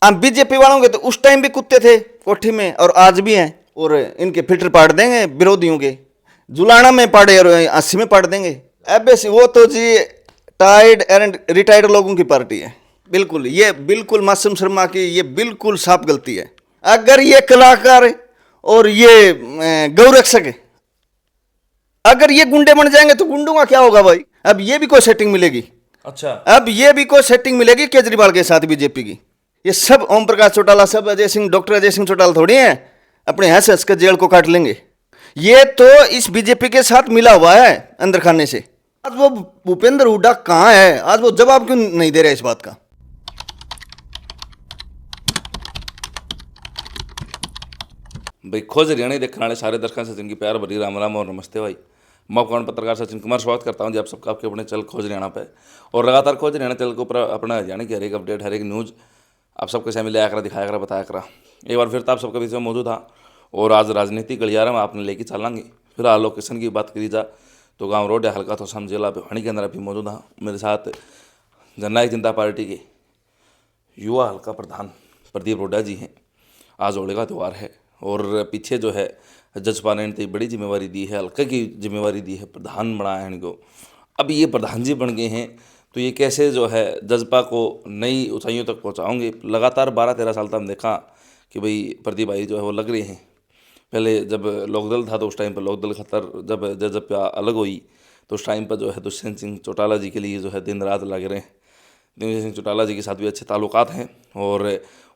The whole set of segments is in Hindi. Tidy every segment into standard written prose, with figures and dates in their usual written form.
हम बीजेपी वालों के तो उस टाइम भी कुत्ते थे कोठी में और आज भी हैं, और इनके फिल्टर पाड़ देंगे विरोधियों के, जुलाना में पाड़े और 80 में पाड़ देंगे। अब वो तो जी टायर्ड एंड रिटायर्ड लोगों की पार्टी है। बिल्कुल, ये बिल्कुल मासूम शर्मा की ये बिल्कुल साफ गलती है। अगर ये कलाकार और ये गौरक्षक है, अगर ये गुंडे बन जाएंगे तो गुंडों का क्या होगा भाई? अब ये भी कोई सेटिंग मिलेगी? अच्छा, अब ये भी कोई सेटिंग मिलेगी केजरीवाल के साथ बीजेपी की? ये सब ओम प्रकाश चौटाला, सब अजय सिंह, डॉक्टर अजय सिंह चौटाला थोड़ी हैं अपने हंस हंस के जेल को काट लेंगे। ये तो इस बीजेपी के साथ मिला हुआ है अंदर खाने से। आज वो भूपेंद्र हुड्डा कहाँ है? आज वो जवाब क्यों नहीं दे रहे इस बात का? भाई खोज हरियाणा देखने वाले सारे दर्शकों से जिनकी प्यार भरी राम राम और नमस्ते भाई। मैं कौन पत्रकार सचिन कुमार स्वागत करता हूं जी आप सबका आपके अपने चैनल खोज हरियाणा पे। और लगातार खोज हरियाणा चैनल के ऊपर अपना हरियाणा की हर एक अपडेट, हर एक न्यूज़ आप सबके सामने लाया करा, दिखाया करा, बताया करा। एक बार फिर तो आप सबके बीच में मौजूद था और आज राजनीति गलियारा में आपने लेके चलेंगे। फिलहाल लोकेशन की बात करी जा तो गाँव रोड या हल्का थोसम जिला भिवानी के अंदर अभी मौजूद हाँ। मेरे साथ जननायक जनता पार्टी के युवा हल्का प्रधान प्रदीप रोडा जी हैं। आज होली का त्यौहार है और पीछे जो है जजपा ने इतनी बड़ी जिम्मेवारी दी है, हल्के की जिम्मेवारी दी है, प्रधान बनाया है इनको। अब ये प्रधान जी बन गए हैं तो ये कैसे जो है जजपा को नई ऊंचाइयों तक पहुंचाओगे। लगातार 12-13 साल तक हम देखा कि भाई प्रदीप भाई जो है वो लग रहे हैं। पहले जब लोकदल था तो उस टाइम पर लोकदल खतर, जब जजपा अलग हुई तो उस टाइम पर जो है दुष्यंत सिंह चौटाला जी के लिए जो है दिन रात लग रहे हैं। दुष्यंत सिंह चौटाला जी के साथ भी अच्छे ताल्लुकात हैं और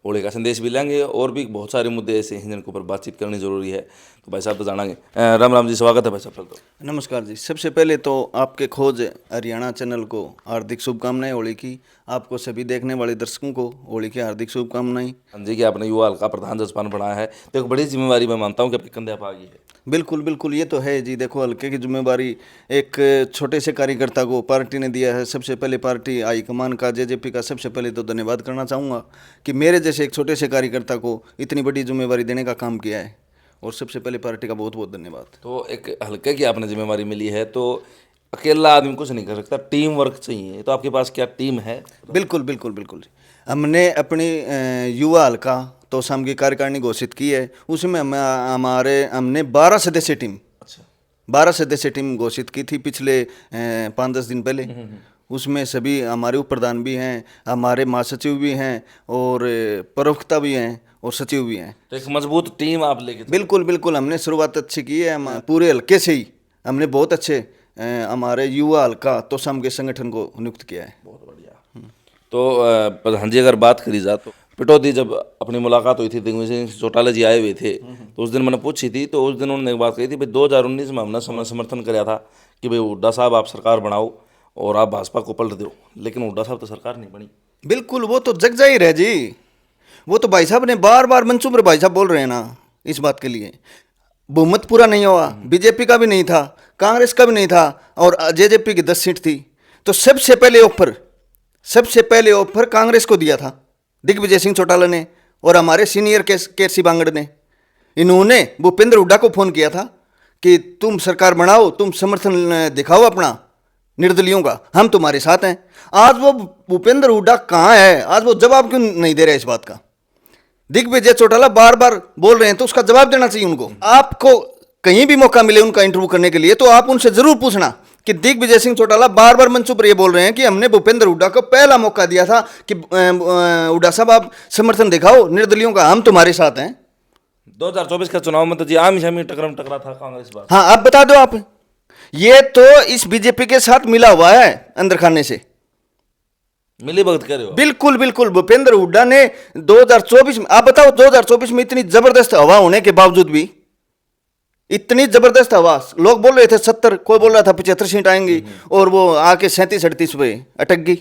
होली का संदेश भी लेंगे और भी बहुत सारे मुद्दे ऐसे हैं जिनके ऊपर बातचीत करनी जरूरी है। तो भाई साहब तो जानेंगे। राम राम जी, स्वागत है भाई साहब। तो नमस्कार जी। सबसे पहले तो आपके खोज हरियाणा चैनल को हार्दिक शुभकामनाएं होली की। आपको सभी देखने वाले दर्शकों को होली की हार्दिक शुभकामनाएं। हाँ जी, कि आपने युवा हल्का प्रधान जजपा बनाया है तो एक बड़ी जिम्मेवारी मैं मानता हूँ कि आपके कंधे आप आ गई है। बिल्कुल बिल्कुल, ये तो है जी। देखो, हल्के की जिम्मेवारी एक छोटे से कार्यकर्ता को पार्टी ने दिया है। सबसे पहले पार्टी हाईकमान का, जेजेपी का सबसे पहले तो धन्यवाद करना चाहूँगा कि मेरे जैसे एक छोटे से कार्यकर्ता को इतनी बड़ी जिम्मेवारी देने का काम किया है, और सबसे पहले पार्टी का बहुत बहुत धन्यवाद। तो एक हल्के की आपने जिम्मेवारी मिली है तो अकेला आदमी कुछ नहीं कर सकता, टीम वर्क चाहिए। तो आपके पास क्या टीम है? बिल्कुल बिल्कुल बिल्कुल। हमने अपनी युवा हल्का तो शाम की कार्यकारिणी घोषित की है। उसमें हमने 12 सदस्य टीम, अच्छा, 12 सदस्य टीम घोषित की थी पिछले 5-10 दिन पहले। उसमें सभी हमारे उप प्रधान भी हैं, हमारे महासचिव भी हैं, और प्रवक्ता भी हैं, और सचिव भी हैं। तो एक मजबूत टीम आप लेके बिल्कुल बिल्कुल, हमने शुरुआत अच्छी की है। हम पूरे हल्के से ही हमने बहुत अच्छे हमारे युवा हल्का तो शाम के संगठन को नियुक्त किया है। बहुत बढ़िया। तो प्रधान जी अगर बात करी जाए तो पिटौदी जब अपनी मुलाकात हुई थी दिग्विजय सिंह चौटाला जी आए हुए थे तो उस दिन मैंने पूछी थी तो उस दिन उन्होंने एक बात कही थी भाई 2019 में हमने समर्थन कराया था कि भाई हुड्डा साहब आप सरकार बनाओ और आप भाजपा को पलट दो, लेकिन हुड्डा साहब तो सरकार नहीं बनी। बिल्कुल, वो तो जग जाहिर है जी। वो तो भाई साहब ने बार बार मंचों पर भाई साहब बोल रहे हैं ना इस बात के लिए। बहुमत पूरा नहीं हुआ, बीजेपी का भी नहीं था, कांग्रेस का भी नहीं था, और जेजेपी की 10 सीट थी। तो सबसे पहले ऑफर कांग्रेस को दिया था दिग्विजय सिंह चौटाला ने और हमारे सीनियर केसी बांगड़ ने। इन्होंने भूपेंद्र हुड्डा को फोन किया था कि तुम सरकार बनाओ, तुम समर्थन दिखाओ अपना निर्दलियों का, हम तुम्हारे साथ हैं। आज वो भूपेंद्र हुड्डा कहाँ है? आज वो जवाब क्यों नहीं दे रहे इस बात का? दिग्विजय चौटाला बार बार बोल रहे हैं तो उसका जवाब देना चाहिए उनको। आपको कहीं भी मौका मिले उनका इंटरव्यू करने के लिए तो आप उनसे जरूर पूछना कि दिग्विजय सिंह चौटाला बार बार मंचों पर ये बोल रहे हैं कि हमने भूपेंद्र हुड्डा को पहला मौका दिया था कि हुड्डा साहब आप समर्थन दिखाओ निर्दलियों का, हम तुम्हारे साथ हैं। 2024 का चुनाव में तो जी आम शामी टकरा था कांग्रेस बात। हाँ, आप बता दो। आप ये तो इस बीजेपी के साथ मिला हुआ है अंदर खाने से, मिली भगत कर रहे हो। बिल्कुल बिल्कुल। भूपेंद्र हुड्डा ने 2024 में, आप बताओ 2024 में इतनी जबरदस्त हवा होने के बावजूद भी, इतनी जबरदस्त हवा, लोग बोल रहे थे 70, कोई बोल रहा था 75 सीट आएंगी, और वो आके 37-38 पे अटक गई।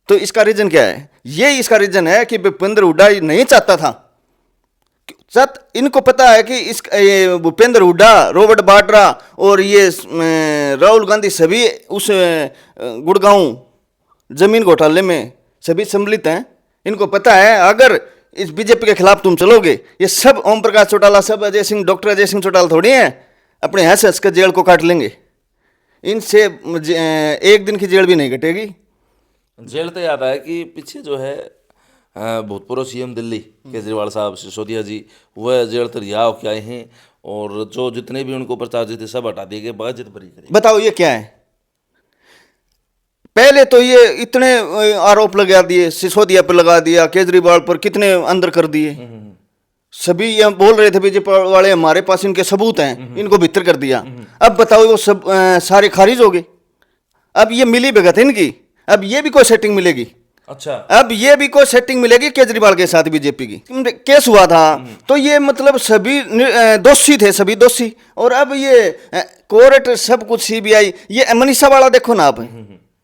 तो इसका रीजन क्या है? ये इसका रीजन है कि भूपेंद्र हुड्डा नहीं चाहता था। इनको पता है कि इस भूपेंद्र हुड्डा, रॉबर्ट वाड्रा और ये राहुल गांधी सभी उस गुड़गांव जमीन घोटाले में सभी सम्मिलित हैं। इनको पता है अगर इस बीजेपी के खिलाफ तुम चलोगे, ये सब ओम प्रकाश चौटाला, सब अजय सिंह, डॉक्टर अजय सिंह चौटाला थोड़ी हैं अपने हंस हंस के जेल को काट लेंगे। इनसे एक दिन की जेल भी नहीं कटेगी। जेल तो याद आया कि पीछे जो है भूतपूर्व सीएम दिल्ली केजरीवाल साहब, सिसोदिया जी, वह जेल से रिहा होकर आए हैं और जो जितने भी उनको ऊपर चार्जेस थे सब हटा दिए गए, बाजित बरी करी। बताओ ये क्या है? पहले तो ये इतने आरोप लगा दिए, सिसोदिया पर लगा दिया, केजरीवाल पर कितने अंदर कर दिए। सभी ये बोल रहे थे बीजेपी वाले हमारे पास इनके सबूत हैं, इनको भीतर कर दिया। अब बताओ वो सब सारे खारिज हो गए। अब ये मिली भगत इनकी, अब ये भी कोई सेटिंग मिलेगी। अच्छा, अब ये भी कोई सेटिंग मिलेगी केजरीवाल के साथ बीजेपी की। केस हुआ था तो ये मतलब सभी दोषी थे, सभी दोषी। और अब ये कोर्ट सब कुछ सीबीआई, ये मनीषा वाला देखो ना आप।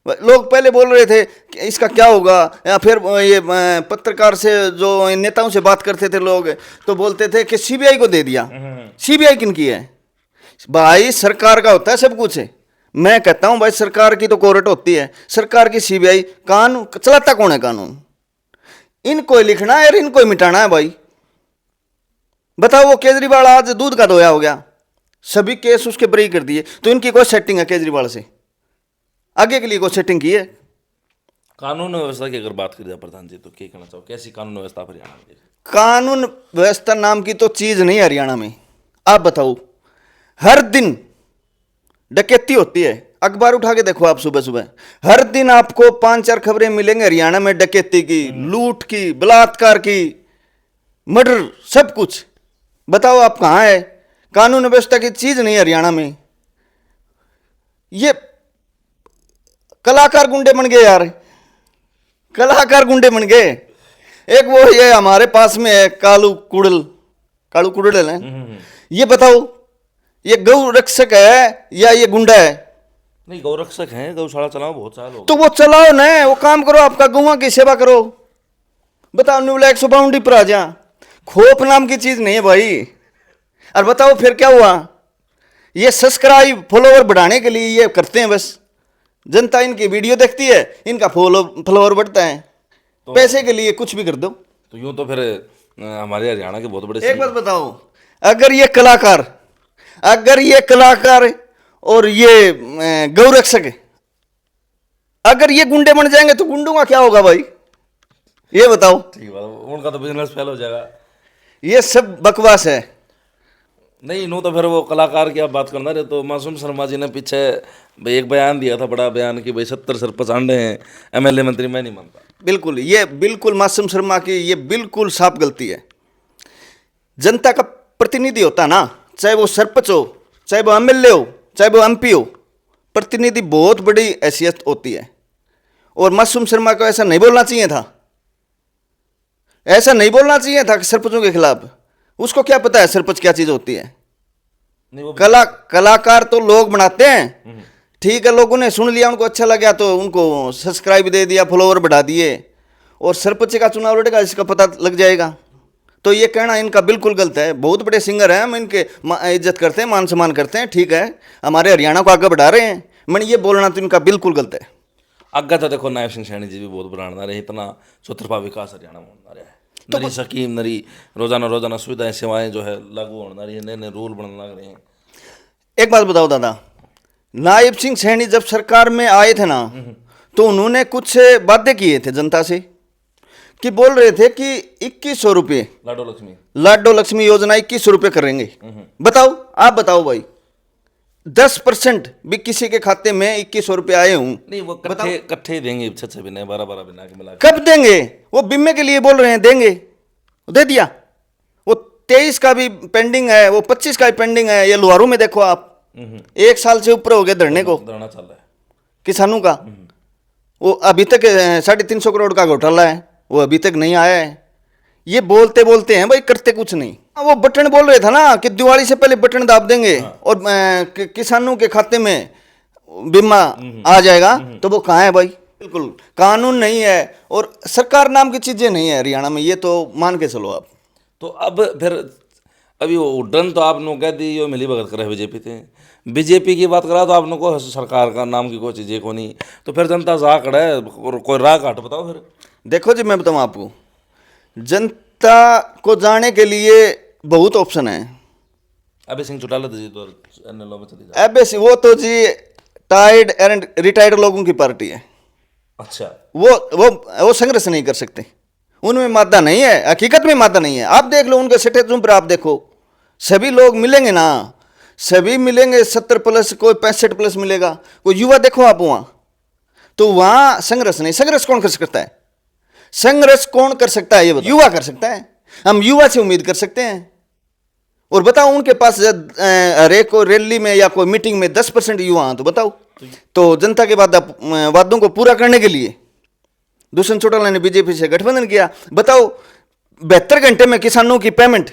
लोग पहले बोल रहे थे कि इसका क्या होगा, या फिर ये पत्रकार से जो नेताओं से बात करते थे लोग तो बोलते थे कि सीबीआई को दे दिया। सीबीआई किनकी है भाई? सरकार का होता है सब कुछ। मैं कहता हूं भाई सरकार की तो कोर्ट होती है, सरकार की सीबीआई। कानून चलाता कौन है? कानून इनको ही लिखना है और इनको ही मिटाना है भाई। बताओ वो केजरीवाल आज दूध का धोया हो गया, सभी केस उसके बरी कर दिए, तो इनकी कोई सेटिंग है केजरीवाल से? आगे के लिए कोई सेटिंग की है? कानून व्यवस्था की अगर बात करें जाए प्रधान जी, तो क्या कहना चाहो, कैसी कानून व्यवस्था हरियाणा में? कानून व्यवस्था नाम की तो चीज नहीं है हरियाणा में। आप बताओ, हर दिन डकैती होती है। अखबार उठा के देखो आप, सुबह सुबह हर दिन आपको 5-4 खबरें मिलेंगे हरियाणा में डकैती की, लूट की, बलात्कार की, मर्डर, सब कुछ। बताओ आप कहाँ है? कानून व्यवस्था की चीज नहीं है हरियाणा में। ये कलाकार गुंडे बन गए यार, कलाकार गुंडे बन गए। एक वो ये हमारे पास में है कालू कुड़ल है। ये बताओ ये गौ रक्षक है या ये गुंडा है? नहीं, गौरक्षक हैं, गौशाला चलाओ बहुत साल हो तो वो चलाओ ना, वो काम करो, आपका गौवा की सेवा करो। बताओ न्यूला 100 बाउंड्री पर आ जा। खोप नाम की चीज नहीं है भाई। और बताओ फिर क्या हुआ? ये सब्सक्राइब फॉलोवर बढ़ाने के लिए ये करते हैं बस। जनता इनकी वीडियो देखती है, इनका फॉलोवर बढ़ता है। पैसे के लिए कुछ भी कर दो। तो यूं तो फिर हमारे हरियाणा के बहुत बड़े एक बात बताओ, अगर ये कलाकार और ये गौरक्षक अगर ये गुंडे बन जाएंगे तो गुंडों का क्या होगा भाई? ये बताओ। ठीक बात, उनका तो बिजनेस फेल हो जाएगा। ये सब बकवास है। नहीं, नो तो फिर वो कलाकार की आप बात करना रहे, तो मासूम शर्मा जी ने पीछे एक बयान दिया था, बड़ा बयान, कि भाई 70 सरपंच आंडे हैं, एमएलए मंत्री। मैं नहीं मानता। बिल्कुल, ये बिल्कुल मासूम शर्मा की ये बिल्कुल साफ गलती है। जनता का प्रतिनिधि होता ना, चाहे वो सरपंच हो, चाहे वो एमएलए हो, चाहे वो एमपी हो, प्रतिनिधि बहुत बड़ी हैसियत होती है। और मासूम शर्मा को ऐसा नहीं बोलना चाहिए था, ऐसा नहीं बोलना चाहिए था कि सरपंचों के खिलाफ। उसको क्या पता है सरपंच क्या चीज होती है? नहीं, वो कलाकार तो लोग बनाते हैं। ठीक है, लोगों ने सुन लिया, उनको अच्छा लगा तो उनको सब्सक्राइब दे दिया, फॉलोवर बढ़ा दिए, और सरपंच का चुनाव लड़ेगा इसका पता लग जाएगा। तो ये कहना इनका बिल्कुल गलत है। बहुत बड़े सिंगर हैं, हम इनके इज्जत करते हैं, मान सम्मान करते हैं, ठीक है, हमारे हरियाणा को आगे बढ़ा रहे हैं। मैंने ये बोलना तो इनका बिल्कुल गलत है। आगे तो देखो नायब सिंह सैनी जी भी बहुत बढ़ाना रहे, इतना चौतरफा विकास हरियाणा में होना रहा है। नरी स्कीम, नरी रोजाना सुविधाएं सेवाएं जो है लागू होना रही है, नए नए रूल बनने लग रहे हैं। एक बात बताओ दादा, नायब सिंह सैनी जब सरकार में आए थे ना, तो उन्होंने कुछ वादे किए थे जनता से, कि बोल रहे थे कि 2100 रुपये लाडो लक्ष्मी योजना 2100 रुपये करेंगे। बताओ, आप बताओ भाई, 10% भी किसी के खाते में 2100 रुपये आए हूं? नहीं, वो कट्ठे देंगे, 6 बिना 12 बिना के मिला। कब देंगे? वो बीमे के लिए बोल रहे हैं, देंगे, दे दिया। वो 23 का भी पेंडिंग है, वो 25 का भी पेंडिंग है। ये लुहारू में देखो आप, 1 साल से ऊपर हो गया धरने को, धरना चल रहा है किसानों का। वो अभी तक 350 करोड़ का घोटाला है, वो अभी तक नहीं आया है। ये बोलते बोलते हैं भाई, करते कुछ नहीं। वो बटन बोल रहे था ना कि दिवाली से पहले बटन दाब देंगे और किसानों के खाते में बीमा आ जाएगा, तो वो कहाँ है भाई? बिल्कुल कानून नहीं है और सरकार नाम की चीजें नहीं है हरियाणा में, ये तो मान के चलो आप। तो अब फिर अभी वो उड्डन तो आपने कह दी, यो मिली भगत करे बीजेपी थे। बीजेपी की बात करा तो आपने को सरकार का नाम की कोई चीज़ें को नहीं, तो फिर जनता जा खड़ा है, कोई राह काट बताओ फिर। देखो जी, मैं बताऊँ आपको, जनता को जाने के लिए बहुत ऑप्शन है। अभी सिंह चौटाला जी तो एनएलओ में चली जाए। अबे वो तो जी टायर्ड एंड रिटायर्ड लोगों की पार्टी है। अच्छा, वो संघर्ष नहीं कर सकते, उनमें मादा नहीं है, हकीकत में मादा नहीं है। आप देख लो उनके स्टेटस पर, आप देखो सभी लोग मिलेंगे ना, सभी मिलेंगे 70+, कोई 65+ मिलेगा, कोई युवा देखो आप वहां, तो वहां संघर्ष नहीं। संघर्ष कौन कर सकता है? संघर्ष कौन कर सकता है? ये बताओ। युवा कर सकता है। हम युवा से उम्मीद कर सकते हैं। और बताओ उनके पास हर एक को रैली में या कोई मीटिंग में 10% युवा हैं, तो बताओ। तो जनता के वादों को पूरा करने के लिए दुष्यंत चौटाला ने बीजेपी से गठबंधन किया। बताओ 72 घंटे में किसानों की पेमेंट,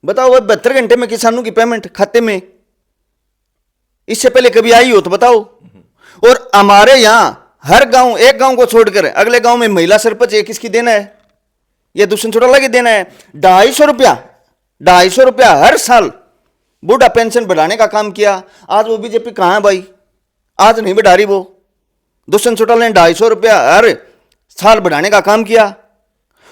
बताओ 72 घंटे में किसानों की पेमेंट खाते में, इससे पहले कभी आई हो तो बताओ। और हमारे यहां हर गांव, एक गांव को छोड़कर अगले गांव में महिला सरपंच है, किसकी देना है? यह दुष्यंत चौटाला की देना है। 250 रुपया हर साल बूढ़ा पेंशन बढ़ाने का काम किया। आज वो बीजेपी कहां है भाई? आज नहीं बढ़ा रही वो। दुष्यंत चौटाला ने 250 रुपया हर साल बढ़ाने का काम किया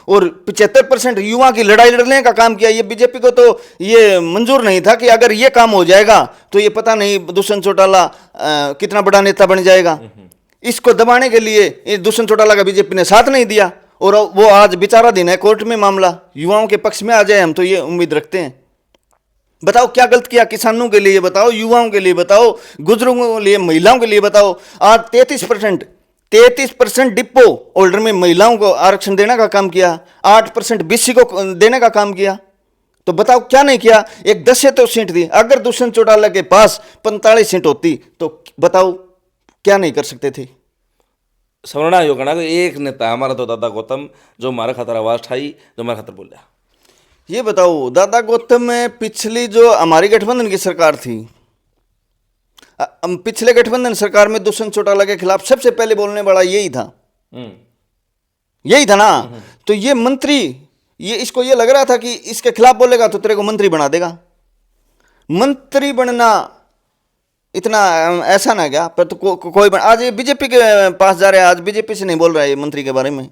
और 75% युवा की लड़ाई लड़ने का काम किया। ये बीजेपी को तो ये मंजूर नहीं था कि अगर ये काम हो जाएगा तो ये पता नहीं दुष्यंत चौटाला कितना बड़ा नेता बन जाएगा। इसको दबाने के लिए दुष्यंत चौटाला का बीजेपी ने साथ नहीं दिया और वो आज विचाराधीन है कोर्ट में मामला। युवाओं के पक्ष में आ जाए हम तो ये उम्मीद रखते हैं। बताओ क्या गलत किया किसानों के लिए, बताओ युवाओं के लिए, बताओ बुजुर्गों के लिए, महिलाओं के लिए। बताओ आज 33% डिपो होल्डर में महिलाओं को आरक्षण देने का काम किया, 8% बीसी को देने का काम किया। तो बताओ क्या नहीं किया? एक 10 से तो सीट दी। अगर दुष्यंत चौटाला के पास 45 सीट होती तो बताओ क्या नहीं कर सकते थे? समझना यो कहना कि एक नेता हमारा तो दादा गौतम जो हमारे खातर आवाज उठाई, जो हमारे खातर बोला। ये बताओ दादा गौतम में पिछली जो हमारी गठबंधन की सरकार थी, पिछले गठबंधन सरकार में दुष्यंत चौटाला के खिलाफ सबसे पहले बोलने वाला यही था, यही था ना। तो ये मंत्री, ये इसको ये लग रहा था कि इसके खिलाफ बोलेगा तो तेरे को मंत्री बना देगा। मंत्री बनना इतना ऐसा ना क्या? पर तो कोई आज ये बीजेपी के पास जा रहा है, आज बीजेपी से नहीं बोल रहा है ये मंत्री के बारे में।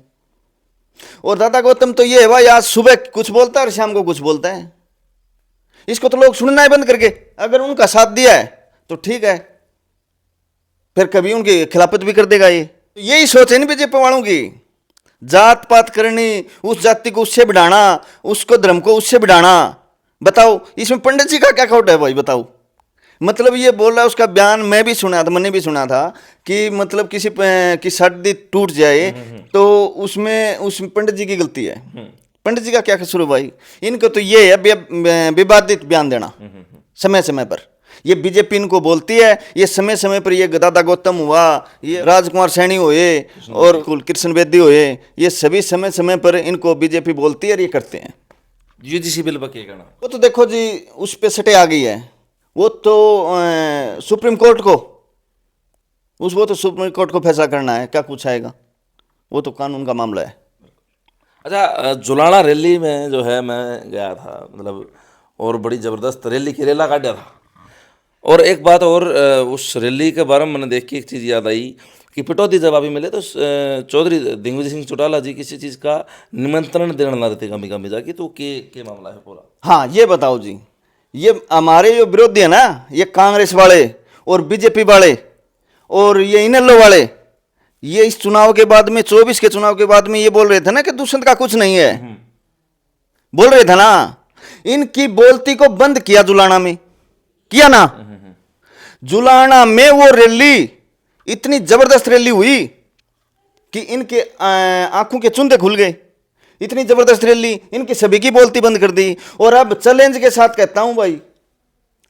और दादा गौतम तो ये है भाई, आज सुबह कुछ बोलता है और शाम को कुछ बोलता है। इसको तो लोग सुनना ही बंद करके, अगर उनका साथ दिया है तो ठीक है, फिर कभी उनकी खिलाफत भी कर देगा। ये तो यही सोच है ना बीजेपी वालों की, जात पात करनी, उस जाति को उससे बढ़ाना, उसको धर्म को उससे बढ़ाना। बताओ इसमें पंडित जी का क्या खोट है भाई? बताओ। मतलब ये बोल रहा है, उसका बयान मैं भी सुना था, मैंने भी सुना था कि मतलब किसी की हड्डी टूट जाए तो उसमें पंडित जी की गलती है। पंडित जी का क्या कसूर है भाई? इनको तो ये है विवादित बयान देना समय समय पर। ये बीजेपी इनको बोलती है, ये समय समय पर, ये दादा गौतम हुआ, ये राजकुमार सैनी हुए और कृष्ण बेदी हुए, ये सभी समय समय पर इनको बीजेपी बोलती है और ये करते हैं। यूजीसी बिल पर क्या कहना? वो तो देखो जी उस पे सटे आ गई है, वो तो सुप्रीम कोर्ट को, वो तो सुप्रीम कोर्ट को फैसला करना है, क्या कुछ आएगा, वो तो कानून का मामला है। अच्छा, जुलाना रैली में जो है मैं गया था, मतलब और बड़ी ज़बरदस्त रैली की रेला काटा था। और एक बात और, उस रैली के बारे में मैंने देख के एक चीज़ याद आई कि पिटौती जब अभी मिले तो चौधरी दिग्विजय सिंह चौटाला जी किसी चीज़ का निमंत्रण देना ना देते गमी गमी जाके, तो के मामला है पूरा? हाँ ये बताओ जी, ये हमारे जो विरोधी है ना, ये कांग्रेस वाले और बीजेपी वाले और ये इनेलो वाले, ये इस चुनाव के बाद में, 24 के चुनाव के बाद में ये बोल रहे थे ना कि दुष्यंत का कुछ नहीं है, बोल रहे थे ना। इनकी बोलती को बंद किया जुलाना में, किया ना। जुलाना में वो रैली इतनी जबरदस्त रैली हुई कि इनके आंखों के चुंदे खुल गए। इतनी जबरदस्त रैली, इनकी सभी की बोलती बंद कर दी। और अब चैलेंज के साथ कहता हूं भाई,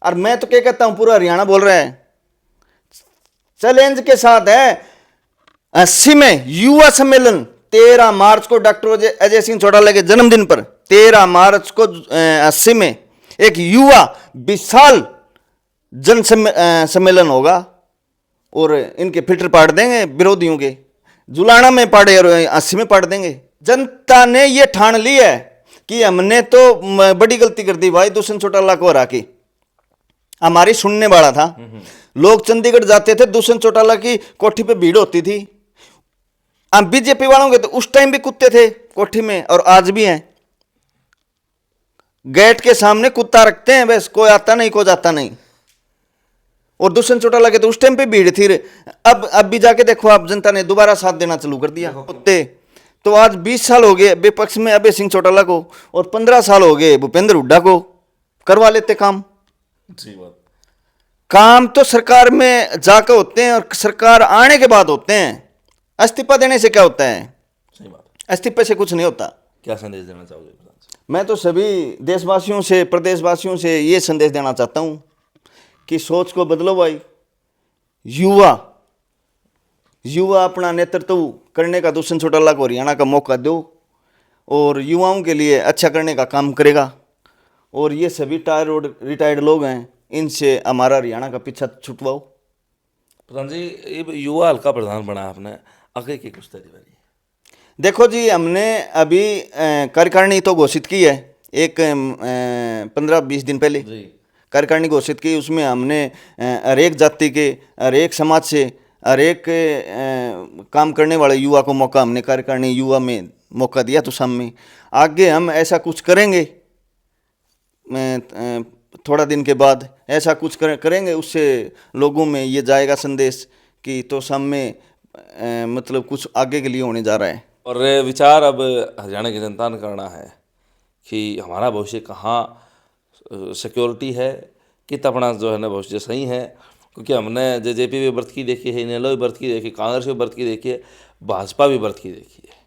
और मैं तो क्या कहता हूं, पूरा हरियाणा बोल रहा है, चैलेंज के साथ है 80 में युवा सम्मेलन 13 मार्च को डॉक्टर अजय सिंह चौटाला के जन्मदिन पर 13 मार्च को 80 में एक युवा विशाल जन सम्मेलन होगा और इनके फिल्टर पाड़ देंगे विरोधियों के, जुलाना में पाड़े और 80 में पाड़ देंगे। जनता ने ये ठान ली है कि हमने तो बड़ी गलती कर दी भाई दुष्यंत चौटाला को हरा के। हमारी सुनने वाला था, लोग चंडीगढ़ जाते थे, दुष्यंत चौटाला की कोठी पे भीड़ होती थी। हम बीजेपी वालों के तो उस टाइम भी कुत्ते थे कोठी में और आज भी हैं, गेट के सामने कुत्ता रखते हैं, बस कोई आता नहीं कोई जाता नहीं। और दुष्यंत चौटाला के तो उस टाइम पे भीड़ थी। अब भी जाके देखो आप, जनता ने दोबारा साथ देना चालू कर दिया। कुत्ते तो आज 20 साल हो गए विपक्ष में अभय सिंह चौटाला को, और 15 साल हो गए भूपेंद्र हुड्डा को, करवा लेते काम। सही बात। काम तो सरकार में जाकर होते हैं और सरकार आने के बाद होते हैं। इस्तीफा देने से क्या होता है? सही बात। इस्तीफे से कुछ नहीं होता। क्या संदेश देना चाहोगे प्रधान जी? मैं तो सभी देशवासियों से, प्रदेशवासियों से ये संदेश देना चाहता हूँ कि सोच को बदलो भाई। युवा अपना नेतृत्व करने का दुष्यंत चौटाला को हरियाणा का मौका दो और युवाओं के लिए अच्छा करने का काम करेगा। और ये सभी रिटायर्ड लोग हैं, इनसे हमारा हरियाणा का पीछा छुटवाओ। प्रधान जी, ये युवा हल्का प्रधान बना आपने, आगे की कुछ तैयारी? देखो जी, हमने अभी कार्यकारिणी तो घोषित की है, एक 15-20 दिन पहले जी। कार्यकारिणी घोषित की। उसमें हमने हर एक जाति के, हर एक समाज से, हर एक काम करने वाले युवा को मौका हमने कार्यकारिणी युवा में मौका दिया। तो सामने आगे हम ऐसा कुछ करेंगे, थोड़ा दिन के बाद ऐसा कुछ करेंगे, उससे लोगों में ये जाएगा संदेश कि तो सामने मतलब कुछ आगे के लिए होने जा रहा है। और विचार अब हरियाणा की जनता ने करना है कि हमारा भविष्य कहाँ सिक्योरिटी है, कितना अपना जो है ना भविष्य सही है। क्योंकि हमने जेजेपी भी बर्थ की देखी है, इनेलो भी बर्थ की देखी, कांग्रेस भी बर्थ की देखी है, भाजपा भी बर्थ की देखी है।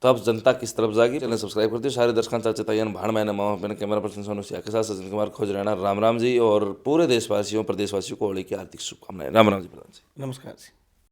तो अब जनता किस तरफ जाएगी? चैनल सब्सक्राइब करते हो सारे दर्शकों चाचा तयन भाण मैंने मामा मैंने कैमरा पर्सन सोनू सिया के साथ सचिन कुमार खोज रहना। राम राम जी, और पूरे देशवासियों प्रदेशवासियों को होली की हार्दिक शुभकामनाएं। राम राम जी प्रधान जी। नमस्कार जी।